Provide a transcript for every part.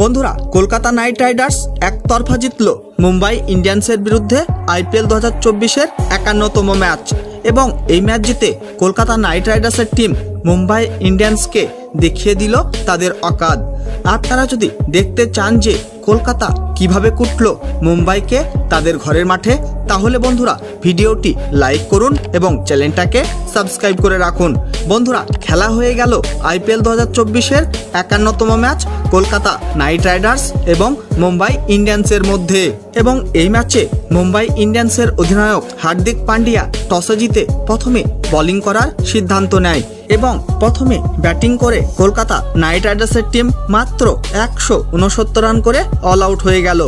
বন্ধুরা, Kolkata Knight Riders একতরফা জিতল মুম্বাই ইন্ডিয়ান্সের বিরুদ্ধে আইপিএল 2024-এর 51তম ম্যাচ এবং এই ম্যাচ জিতে কলকাতা নাইট রাইডার্সের টিম মুম্বাই ইন্ডিয়ান্সকে দেখিয়ে দিল তাদের অকাদ। আপনারা যদি দেখতে চান যে কলকাতা কিভাবে কুটল মুম্বাইকে তাদের ঘরের মাঠে, তাহলে বন্ধুরা ভিডিওটি লাইক করুন এবং চ্যানেলটাকে সাবস্ক্রাইব করে রাখুন। বন্ধুরা, খেলা হয়ে গেল আইপিএল 2024-এর 51তম ম্যাচ কলকাতা নাইট রাইডার্স এবং মুম্বাই ইন্ডিয়ান্সের মধ্যে। এবং এই ম্যাচে মুম্বাই ইন্ডিয়ান্সের অধিনায়ক হার্দিক পান্ডিয়া টসে জিতে প্রথমে বোলিং করার সিদ্ধান্ত নেয় এবং প্রথমে ব্যাটিং করে কলকাতা নাইট রাইডার্সের টিম মাত্র 169 রান করে অল আউট হয়ে গেল।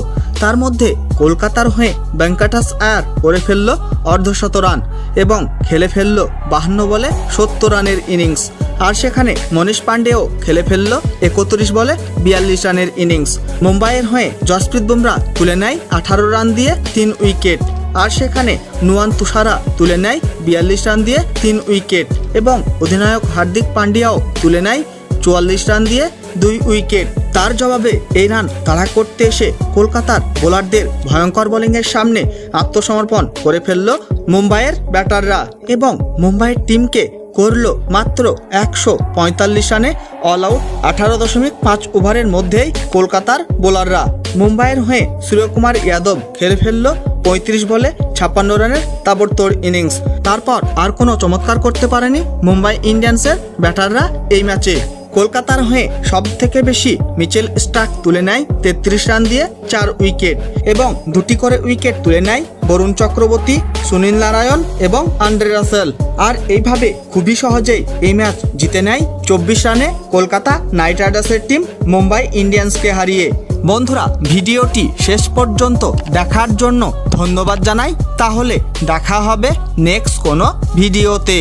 তার মধ্যে কলকাতার হয়ে ভেঙ্কটেশ আয়ার করে ফেলল অর্ধশত রান এবং খেলে ফেলল 52 বলে 70 রানের ইনিংস। আর সেখানে মনীষ পান্ডেও খেলে ফেলল 31 বলে 42 রানের ইনিংস। মুম্বাইয়ের হয়ে জসপ্রীত বুমরা তুলে নেয় 18 রান দিয়ে 3 উইকেট। আর সেখানে নুয়ান তুষারা তুলে নেয় 42 রান দিয়ে 3 উইকেট এবং অধিনায়ক হার্দিক পান্ডিয়াও তুলে নেয় 44 রান দিয়ে 2 উইকেট। তার জবাবে এই রান তাড়া করতে এসে কলকাতার বোলারদের ভয়ঙ্কর বোলিংয়ের সামনে আত্মসমর্পণ করে ফেলল মুম্বাইয়ের ব্যাটাররা এবং মুম্বাইয়ের টিমকে করল মাত্র 145 রানে অল আউট। 18.5 ওভারের মধ্যেই কলকাতার বোলাররা। মুম্বাইয়ের হয়ে সূর্যকুমার যাদব খেলে ফেলল 35 বলে 56 রানের তাবড়তোড় ইনিংস। তারপর আর কোনো চমৎকার করতে পারেনি মুম্বাই ইন্ডিয়ান্সের ব্যাটাররা এই ম্যাচে। কলকাতার হয়ে সব থেকে বেশি মিচেল স্টার্ক তুলে নেয় 33 রান দিয়ে 4 উইকেট এবং 2টি করে উইকেট তুলে নেয় বরুণ চক্রবর্তী, সুনীল নারায়ণ এবং আন্দ্রে রাসেল। আর এইভাবে খুবই সহজেই এই ম্যাচ জিতে নেয় 24 রানে কলকাতা নাইট রাইডার্সের টিম মুম্বাই ইন্ডিয়ান্সকে হারিয়ে। বন্ধুরা, ভিডিওটি শেষ পর্যন্ত দেখার জন্য ধন্যবাদ জানাই। তাহলে দেখা হবে নেক্সট কোনো ভিডিওতে।